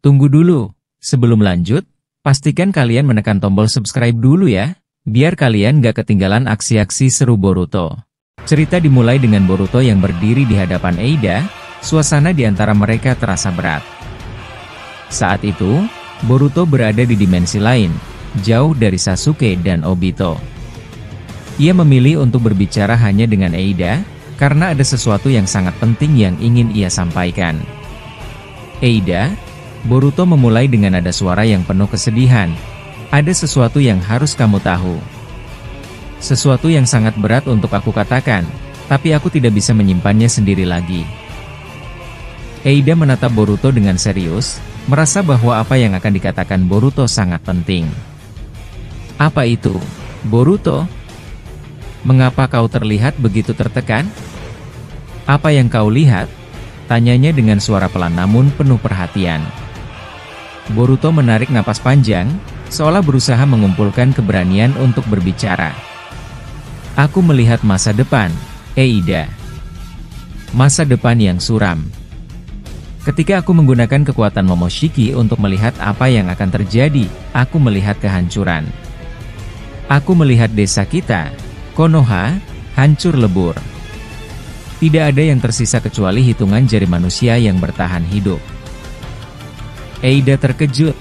Tunggu dulu, sebelum lanjut, pastikan kalian menekan tombol subscribe dulu ya, biar kalian gak ketinggalan aksi-aksi seru Boruto. Cerita dimulai dengan Boruto yang berdiri di hadapan Eida, suasana di antara mereka terasa berat. Saat itu, Boruto berada di dimensi lain, jauh dari Sasuke dan Obito. Ia memilih untuk berbicara hanya dengan Eida, karena ada sesuatu yang sangat penting yang ingin ia sampaikan. Eida, Boruto memulai dengan nada suara yang penuh kesedihan. Ada sesuatu yang harus kamu tahu. Sesuatu yang sangat berat untuk aku katakan, tapi aku tidak bisa menyimpannya sendiri lagi. Eida menatap Boruto dengan serius, merasa bahwa apa yang akan dikatakan Boruto sangat penting. Apa itu, Boruto? Mengapa kau terlihat begitu tertekan? Apa yang kau lihat? Tanyanya dengan suara pelan namun penuh perhatian. Boruto menarik napas panjang, seolah berusaha mengumpulkan keberanian untuk berbicara. Aku melihat masa depan, Eida. Masa depan yang suram. Ketika aku menggunakan kekuatan Momoshiki untuk melihat apa yang akan terjadi, aku melihat kehancuran. Aku melihat desa kita, Konoha, hancur lebur. Tidak ada yang tersisa kecuali hitungan jari manusia yang bertahan hidup. Eida terkejut.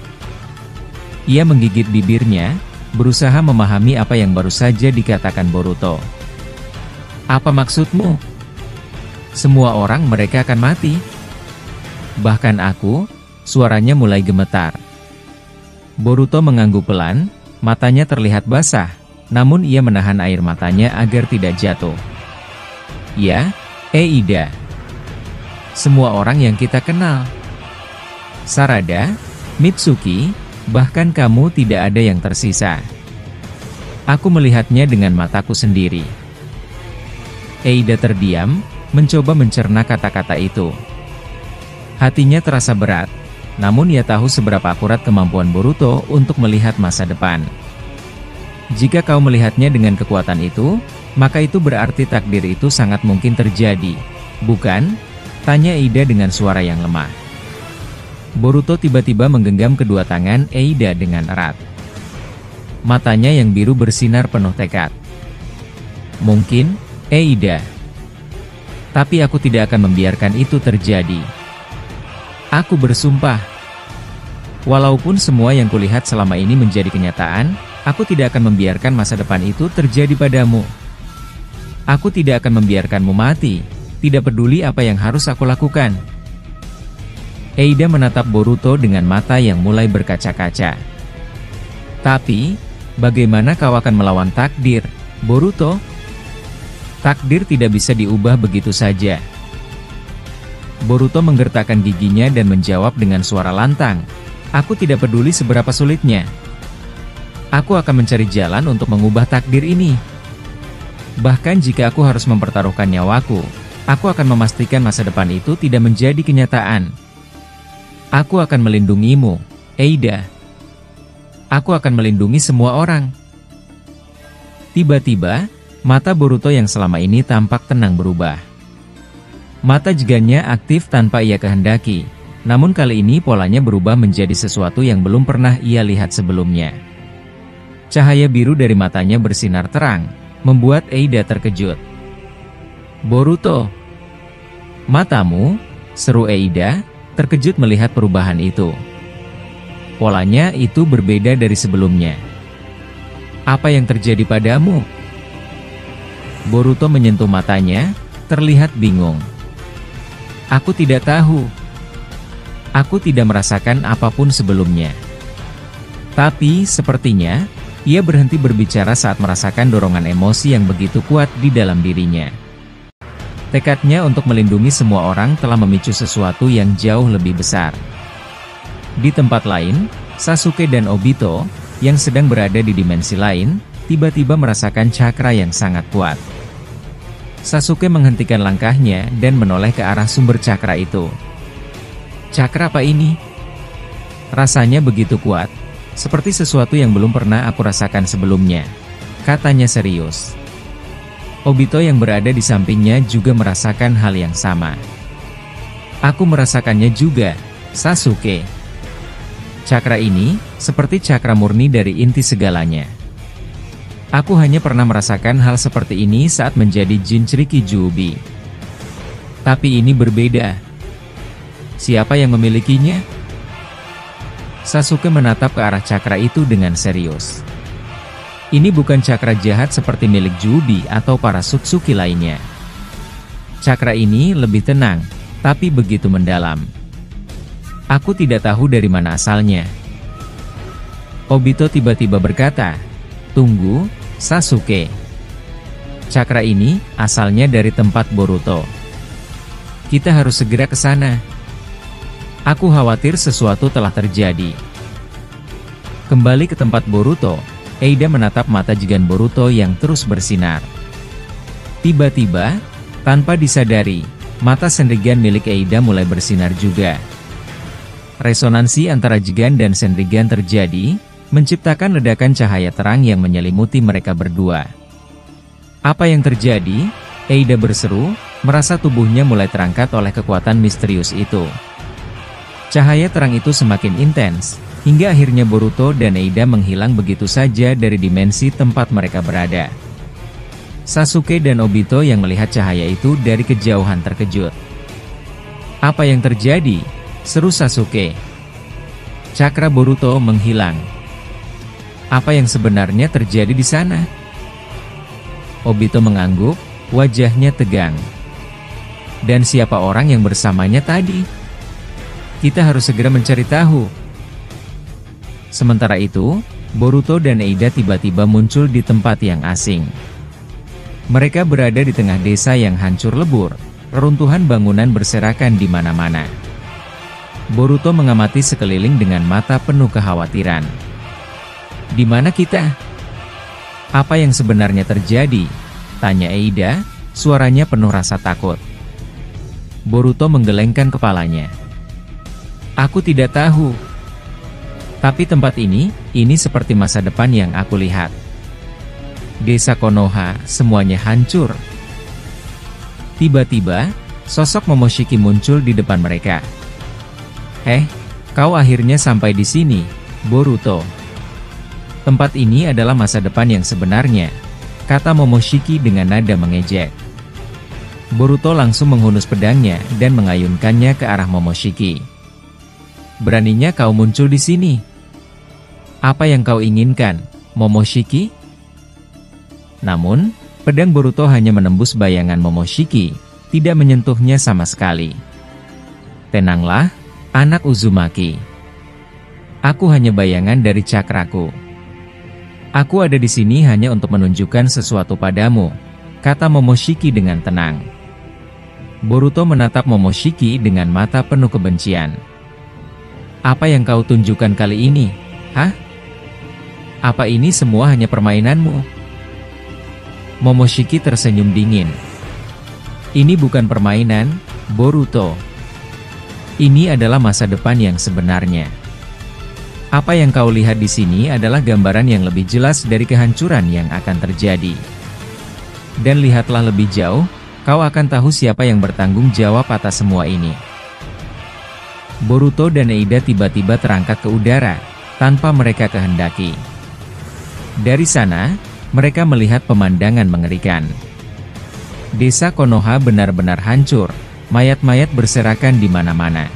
Ia menggigit bibirnya, berusaha memahami apa yang baru saja dikatakan Boruto. Apa maksudmu? Semua orang mereka akan mati. Bahkan aku, suaranya mulai gemetar. Boruto mengangguk pelan, matanya terlihat basah. Namun ia menahan air matanya agar tidak jatuh. Ya, Eida. Semua orang yang kita kenal. Sarada, Mitsuki, bahkan kamu tidak ada yang tersisa. Aku melihatnya dengan mataku sendiri. Eida terdiam, mencoba mencerna kata-kata itu. Hatinya terasa berat, namun ia tahu seberapa akurat kemampuan Boruto untuk melihat masa depan. Jika kau melihatnya dengan kekuatan itu, maka itu berarti takdir itu sangat mungkin terjadi, bukan? Tanya Eida dengan suara yang lemah. Boruto tiba-tiba menggenggam kedua tangan Eida dengan erat. Matanya yang biru bersinar penuh tekad. Mungkin, Eida. Tapi aku tidak akan membiarkan itu terjadi. Aku bersumpah. Walaupun semua yang kulihat selama ini menjadi kenyataan, aku tidak akan membiarkan masa depan itu terjadi padamu. Aku tidak akan membiarkanmu mati, tidak peduli apa yang harus aku lakukan. Eida menatap Boruto dengan mata yang mulai berkaca-kaca. Tapi, bagaimana kau akan melawan takdir, Boruto? Takdir tidak bisa diubah begitu saja. Boruto menggertakkan giginya dan menjawab dengan suara lantang. Aku tidak peduli seberapa sulitnya. Aku akan mencari jalan untuk mengubah takdir ini. Bahkan jika aku harus mempertaruhkan nyawaku, aku akan memastikan masa depan itu tidak menjadi kenyataan. Aku akan melindungimu, Eida. Aku akan melindungi semua orang. Tiba-tiba, mata Boruto yang selama ini tampak tenang berubah. Mata jeganya aktif tanpa ia kehendaki, namun kali ini polanya berubah menjadi sesuatu yang belum pernah ia lihat sebelumnya. Cahaya biru dari matanya bersinar terang, membuat Eida terkejut. Boruto. Matamu? Seru Eida, terkejut melihat perubahan itu. Polanya itu berbeda dari sebelumnya. Apa yang terjadi padamu? Boruto menyentuh matanya, terlihat bingung. Aku tidak tahu. Aku tidak merasakan apapun sebelumnya. Tapi, sepertinya, ia berhenti berbicara saat merasakan dorongan emosi yang begitu kuat di dalam dirinya. Tekadnya untuk melindungi semua orang telah memicu sesuatu yang jauh lebih besar. Di tempat lain, Sasuke dan Obito, yang sedang berada di dimensi lain, tiba-tiba merasakan cakra yang sangat kuat. Sasuke menghentikan langkahnya dan menoleh ke arah sumber cakra itu. Cakra apa ini? Rasanya begitu kuat, seperti sesuatu yang belum pernah aku rasakan sebelumnya, katanya serius. Obito yang berada di sampingnya juga merasakan hal yang sama. Aku merasakannya juga, Sasuke. Cakra ini, seperti cakra murni dari inti segalanya. Aku hanya pernah merasakan hal seperti ini saat menjadi Jin Chriki Kyuubi. Tapi ini berbeda. Siapa yang memilikinya? Sasuke menatap ke arah cakra itu dengan serius. Ini bukan cakra jahat seperti milik Kyuubi atau para Sutsuki lainnya. Cakra ini lebih tenang, tapi begitu mendalam. Aku tidak tahu dari mana asalnya. Obito tiba-tiba berkata, "Tunggu, Sasuke. Cakra ini asalnya dari tempat Boruto. Kita harus segera ke sana. Aku khawatir sesuatu telah terjadi." Kembali ke tempat Boruto, Eida menatap mata Jigen Boruto yang terus bersinar. Tiba-tiba, tanpa disadari, mata Sendrigan milik Eida mulai bersinar juga. Resonansi antara Jigen dan Sendrigan terjadi, menciptakan ledakan cahaya terang yang menyelimuti mereka berdua. Apa yang terjadi? Eida berseru, merasa tubuhnya mulai terangkat oleh kekuatan misterius itu. Cahaya terang itu semakin intens, hingga akhirnya Boruto dan Eida menghilang begitu saja dari dimensi tempat mereka berada. Sasuke dan Obito yang melihat cahaya itu dari kejauhan terkejut. "Apa yang terjadi?" seru Sasuke. Cakra Boruto menghilang. Apa yang sebenarnya terjadi di sana? Obito mengangguk, wajahnya tegang. Dan siapa orang yang bersamanya tadi? Kita harus segera mencari tahu. Sementara itu, Boruto dan Eida tiba-tiba muncul di tempat yang asing. Mereka berada di tengah desa yang hancur lebur, reruntuhan bangunan berserakan di mana-mana. Boruto mengamati sekeliling dengan mata penuh kekhawatiran. "Di mana kita? Apa yang sebenarnya terjadi?" tanya Eida, suaranya penuh rasa takut. Boruto menggelengkan kepalanya. "Aku tidak tahu. Tapi tempat ini seperti masa depan yang aku lihat. Desa Konoha, semuanya hancur." Tiba-tiba, sosok Momoshiki muncul di depan mereka. Kau akhirnya sampai di sini, Boruto. Tempat ini adalah masa depan yang sebenarnya," kata Momoshiki dengan nada mengejek. Boruto langsung menghunus pedangnya dan mengayunkannya ke arah Momoshiki. "Beraninya kau muncul di sini? Apa yang kau inginkan, Momoshiki?" Namun, pedang Boruto hanya menembus bayangan Momoshiki, tidak menyentuhnya sama sekali. "Tenanglah, anak Uzumaki. Aku hanya bayangan dari cakraku. Aku ada di sini hanya untuk menunjukkan sesuatu padamu," kata Momoshiki dengan tenang. Boruto menatap Momoshiki dengan mata penuh kebencian. "Apa yang kau tunjukkan kali ini? Hah? Apa ini semua hanya permainanmu?" Momoshiki tersenyum dingin. "Ini bukan permainan, Boruto. Ini adalah masa depan yang sebenarnya. Apa yang kau lihat di sini adalah gambaran yang lebih jelas dari kehancuran yang akan terjadi. Dan lihatlah lebih jauh, kau akan tahu siapa yang bertanggung jawab atas semua ini." Boruto dan Eida tiba-tiba terangkat ke udara, tanpa mereka kehendaki. Dari sana, mereka melihat pemandangan mengerikan. Desa Konoha benar-benar hancur, mayat-mayat berserakan di mana-mana.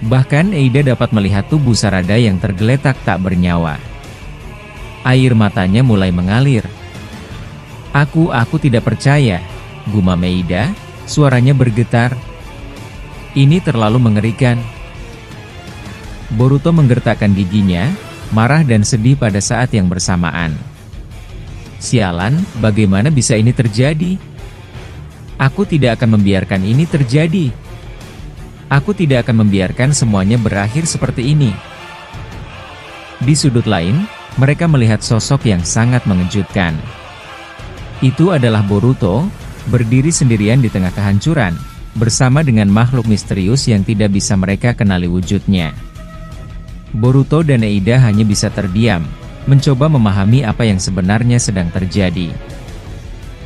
Bahkan Eida dapat melihat tubuh Sarada yang tergeletak tak bernyawa. Air matanya mulai mengalir. Aku tidak percaya," gumam Eida, suaranya bergetar. "Ini terlalu mengerikan." Boruto menggertakkan giginya, marah dan sedih pada saat yang bersamaan. "Sialan, bagaimana bisa ini terjadi? Aku tidak akan membiarkan ini terjadi. Aku tidak akan membiarkan semuanya berakhir seperti ini." Di sudut lain, mereka melihat sosok yang sangat mengejutkan. Itu adalah Boruto, berdiri sendirian di tengah kehancuran, bersama dengan makhluk misterius yang tidak bisa mereka kenali wujudnya. Boruto dan Eida hanya bisa terdiam, mencoba memahami apa yang sebenarnya sedang terjadi.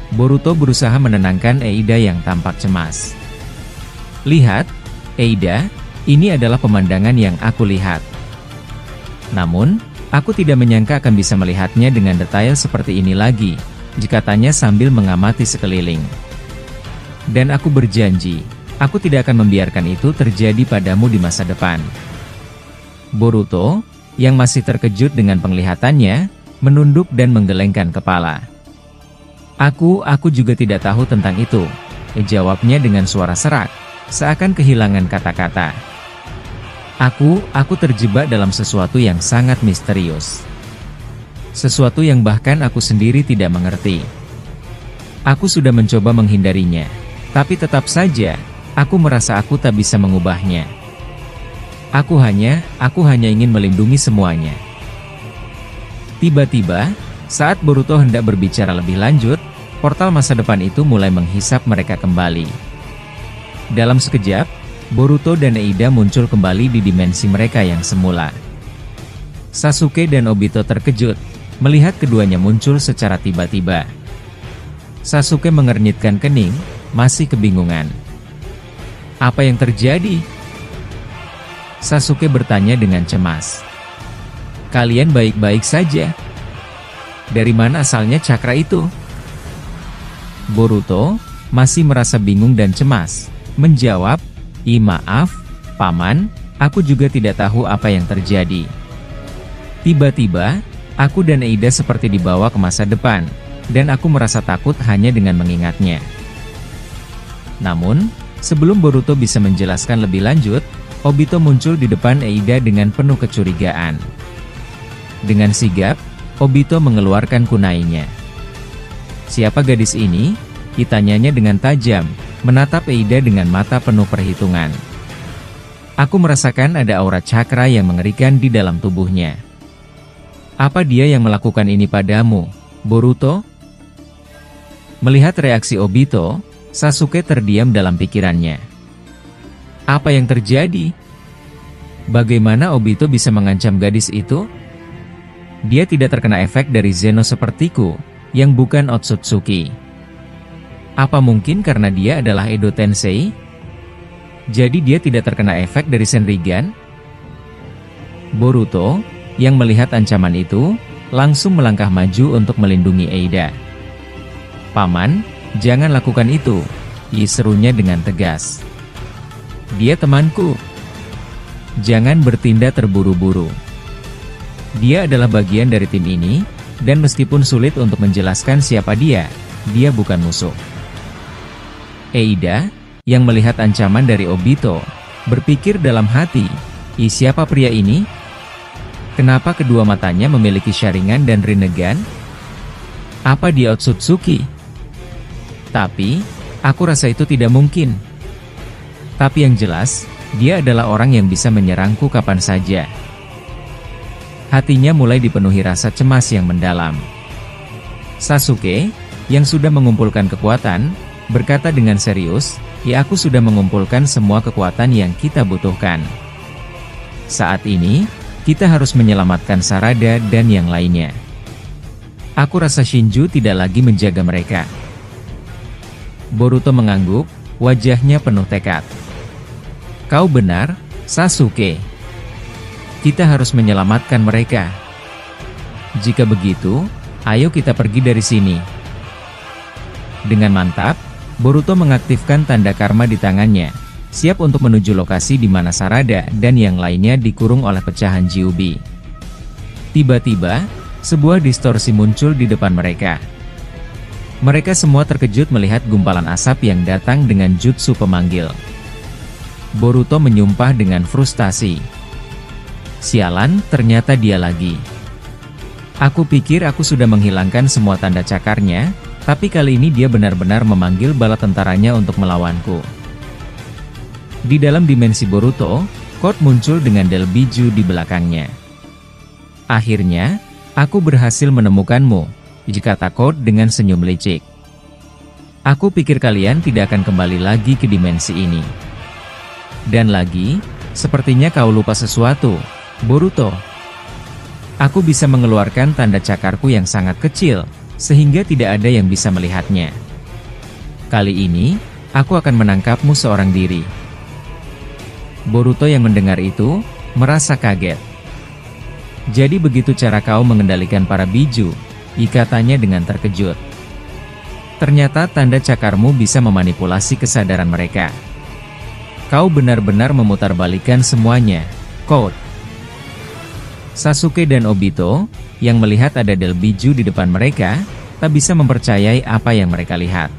Boruto berusaha menenangkan Eida yang tampak cemas. "Lihat, Eida, ini adalah pemandangan yang aku lihat. Namun, aku tidak menyangka akan bisa melihatnya dengan detail seperti ini lagi, katanya sambil mengamati sekeliling. Dan aku berjanji, aku tidak akan membiarkan itu terjadi padamu di masa depan. Boruto, yang masih terkejut dengan penglihatannya, menunduk dan menggelengkan kepala. Aku juga tidak tahu tentang itu, jawabnya dengan suara serak, seakan kehilangan kata-kata. Aku terjebak dalam sesuatu yang sangat misterius. Sesuatu yang bahkan aku sendiri tidak mengerti. Aku sudah mencoba menghindarinya, tapi tetap saja, aku merasa aku tak bisa mengubahnya. Aku hanya ingin melindungi semuanya. Tiba-tiba, saat Boruto hendak berbicara lebih lanjut, portal masa depan itu mulai menghisap mereka kembali. Dalam sekejap, Boruto dan Eida muncul kembali di dimensi mereka yang semula. Sasuke dan Obito terkejut, melihat keduanya muncul secara tiba-tiba. Sasuke mengernyitkan kening, masih kebingungan. Apa yang terjadi? Sasuke bertanya dengan cemas. Kalian baik-baik saja? Dari mana asalnya cakra itu? Boruto, masih merasa bingung dan cemas, menjawab, maaf, Paman, aku juga tidak tahu apa yang terjadi. Tiba-tiba, aku dan Eida seperti dibawa ke masa depan, dan aku merasa takut hanya dengan mengingatnya. Namun, sebelum Boruto bisa menjelaskan lebih lanjut, Obito muncul di depan Eida dengan penuh kecurigaan. Dengan sigap, Obito mengeluarkan kunainya. Siapa gadis ini? Ditanyanya dengan tajam, menatap Eida dengan mata penuh perhitungan. Aku merasakan ada aura cakra yang mengerikan di dalam tubuhnya. Apa dia yang melakukan ini padamu, Boruto? Melihat reaksi Obito, Sasuke terdiam dalam pikirannya. Apa yang terjadi? Bagaimana Obito bisa mengancam gadis itu? Dia tidak terkena efek dari Zeno sepertiku, yang bukan Otsutsuki. Apa mungkin karena dia adalah Edo Tensei? Jadi dia tidak terkena efek dari Senrigan? Boruto, yang melihat ancaman itu, langsung melangkah maju untuk melindungi Eida. Paman, jangan lakukan itu, serunya dengan tegas. Dia temanku. Jangan bertindak terburu-buru. Dia adalah bagian dari tim ini, dan meskipun sulit untuk menjelaskan siapa dia bukan musuh. Eida, yang melihat ancaman dari Obito, berpikir dalam hati, siapa pria ini? Kenapa kedua matanya memiliki Sharingan dan Rinnegan? Apa dia Otsutsuki? Tapi, aku rasa itu tidak mungkin. Tapi yang jelas, dia adalah orang yang bisa menyerangku kapan saja. Hatinya mulai dipenuhi rasa cemas yang mendalam. Sasuke, yang sudah mengumpulkan kekuatan, berkata dengan serius, aku sudah mengumpulkan semua kekuatan yang kita butuhkan. Saat ini, kita harus menyelamatkan Sarada dan yang lainnya. Aku rasa Shinju tidak lagi menjaga mereka. Boruto mengangguk, wajahnya penuh tekad. Kau benar, Sasuke. Kita harus menyelamatkan mereka. Jika begitu, ayo kita pergi dari sini. Dengan mantap, Boruto mengaktifkan tanda karma di tangannya, siap untuk menuju lokasi di mana Sarada dan yang lainnya dikurung oleh pecahan Kyuubi. Tiba-tiba, sebuah distorsi muncul di depan mereka. Mereka semua terkejut melihat gumpalan asap yang datang dengan jutsu pemanggil. Boruto menyumpah dengan frustasi. Sialan, ternyata dia lagi. Aku pikir aku sudah menghilangkan semua tanda cakarnya, tapi kali ini dia benar-benar memanggil bala tentaranya untuk melawanku. Di dalam dimensi Boruto, Code muncul dengan Delbiju di belakangnya. Akhirnya, aku berhasil menemukanmu, kata Code dengan senyum licik. Aku pikir kalian tidak akan kembali lagi ke dimensi ini. Dan lagi, sepertinya kau lupa sesuatu, Boruto. Aku bisa mengeluarkan tanda cakarku yang sangat kecil, sehingga tidak ada yang bisa melihatnya. Kali ini, aku akan menangkapmu seorang diri. Boruto yang mendengar itu, merasa kaget. Jadi begitu cara kau mengendalikan para biju, katanya dengan terkejut. Ternyata tanda cakarmu bisa memanipulasi kesadaran mereka. Kau benar-benar memutarbalikkan semuanya, Code. Sasuke dan Obito, yang melihat ada Del Biju di depan mereka, tak bisa mempercayai apa yang mereka lihat.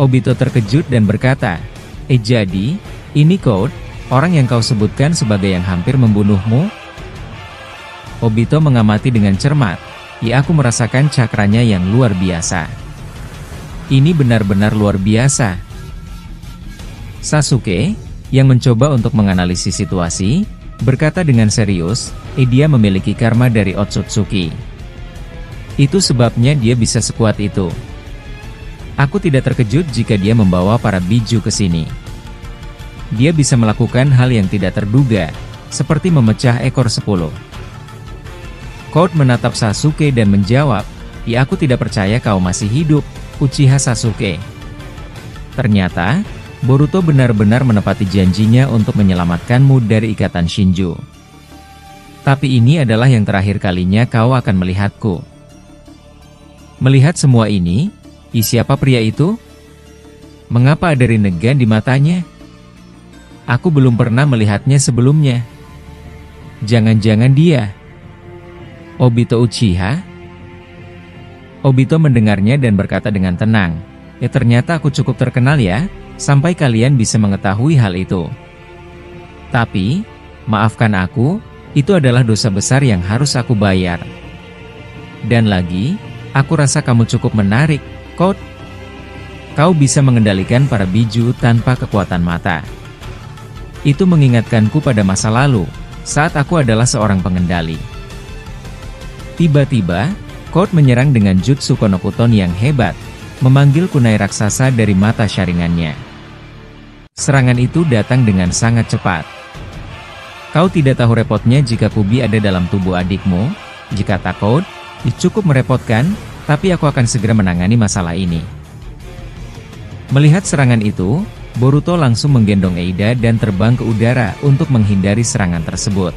Obito terkejut dan berkata, jadi, ini Code, orang yang kau sebutkan sebagai yang hampir membunuhmu? Obito mengamati dengan cermat. Aku merasakan cakranya yang luar biasa. Ini benar-benar luar biasa. Sasuke, yang mencoba untuk menganalisis situasi, berkata dengan serius, dia memiliki karma dari Otsutsuki. Itu sebabnya dia bisa sekuat itu. Aku tidak terkejut jika dia membawa para biju ke sini. Dia bisa melakukan hal yang tidak terduga, seperti memecah ekor 10. Code menatap Sasuke dan menjawab, aku tidak percaya kau masih hidup, Uchiha Sasuke. Ternyata, Boruto benar-benar menepati janjinya untuk menyelamatkanmu dari ikatan Shinju. Tapi ini adalah yang terakhir kalinya kau akan melihatku. Melihat semua ini, siapa pria itu? Mengapa ada rinengan di matanya? Aku belum pernah melihatnya sebelumnya. Jangan-jangan dia Obito Uchiha? Obito mendengarnya dan berkata dengan tenang, ternyata aku cukup terkenal ya, sampai kalian bisa mengetahui hal itu. Tapi, maafkan aku, itu adalah dosa besar yang harus aku bayar. Dan lagi, aku rasa kamu cukup menarik, Code. Kau bisa mengendalikan para biju tanpa kekuatan mata. Itu mengingatkanku pada masa lalu, saat aku adalah seorang pengendali. Tiba-tiba, Code menyerang dengan jutsu Konokuton yang hebat, memanggil kunai raksasa dari mata syaringannya. Serangan itu datang dengan sangat cepat. Kau tidak tahu repotnya jika Kubi ada dalam tubuh adikmu? Jika tak Code, cukup merepotkan, tapi aku akan segera menangani masalah ini. Melihat serangan itu, Boruto langsung menggendong Eida dan terbang ke udara untuk menghindari serangan tersebut.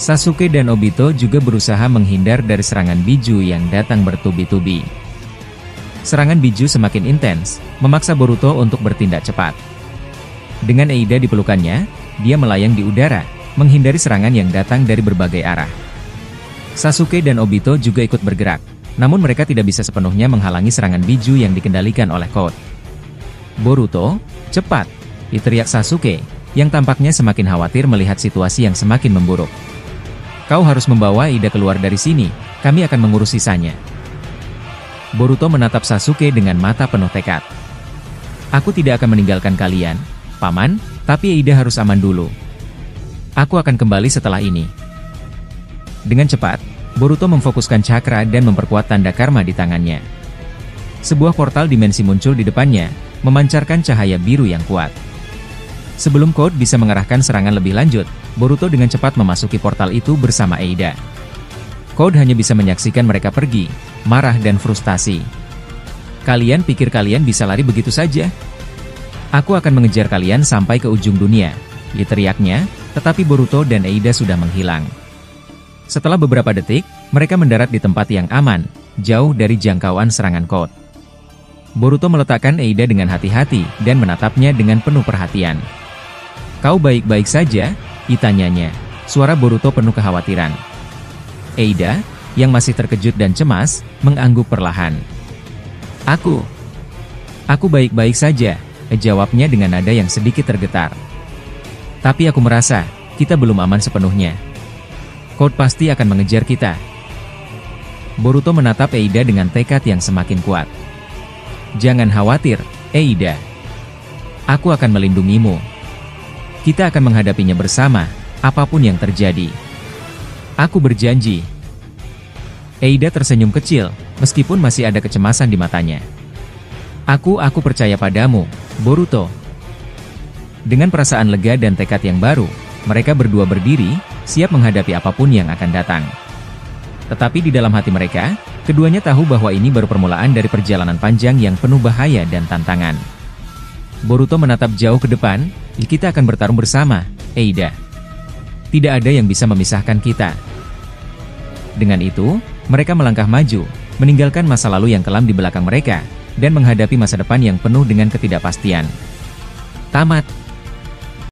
Sasuke dan Obito juga berusaha menghindar dari serangan biju yang datang bertubi-tubi. Serangan biju semakin intens, memaksa Boruto untuk bertindak cepat. Dengan Eida di pelukannya, dia melayang di udara, menghindari serangan yang datang dari berbagai arah. Sasuke dan Obito juga ikut bergerak, namun mereka tidak bisa sepenuhnya menghalangi serangan biju yang dikendalikan oleh Code. Boruto, cepat! Teriak Sasuke, yang tampaknya semakin khawatir melihat situasi yang semakin memburuk. Kau harus membawa Eida keluar dari sini, kami akan mengurus sisanya. Boruto menatap Sasuke dengan mata penuh tekad. Aku tidak akan meninggalkan kalian, Paman, tapi Eida harus aman dulu. Aku akan kembali setelah ini. Dengan cepat, Boruto memfokuskan cakra dan memperkuat tanda karma di tangannya. Sebuah portal dimensi muncul di depannya, memancarkan cahaya biru yang kuat. Sebelum Code bisa mengarahkan serangan lebih lanjut, Boruto dengan cepat memasuki portal itu bersama Eida. Code hanya bisa menyaksikan mereka pergi, marah dan frustasi. Kalian pikir kalian bisa lari begitu saja? Aku akan mengejar kalian sampai ke ujung dunia, teriaknya, tetapi Boruto dan Eida sudah menghilang. Setelah beberapa detik, mereka mendarat di tempat yang aman, jauh dari jangkauan serangan Code. Boruto meletakkan Eida dengan hati-hati dan menatapnya dengan penuh perhatian. Kau baik-baik saja? Tanyanya. Suara Boruto penuh kekhawatiran. Eida, yang masih terkejut dan cemas, mengangguk perlahan. Aku baik-baik saja, jawabnya dengan nada yang sedikit tergetar. Tapi aku merasa, kita belum aman sepenuhnya. Code pasti akan mengejar kita. Boruto menatap Eida dengan tekad yang semakin kuat. Jangan khawatir, Eida. Aku akan melindungimu. Kita akan menghadapinya bersama, apapun yang terjadi. Aku berjanji. Eida tersenyum kecil, meskipun masih ada kecemasan di matanya. Aku percaya padamu, Boruto. Dengan perasaan lega dan tekad yang baru, mereka berdua berdiri, siap menghadapi apapun yang akan datang. Tetapi di dalam hati mereka, keduanya tahu bahwa ini baru permulaan dari perjalanan panjang yang penuh bahaya dan tantangan. Boruto menatap jauh ke depan, kita akan bertarung bersama, Eida. Tidak ada yang bisa memisahkan kita. Dengan itu, mereka melangkah maju, meninggalkan masa lalu yang kelam di belakang mereka, dan menghadapi masa depan yang penuh dengan ketidakpastian. Tamat.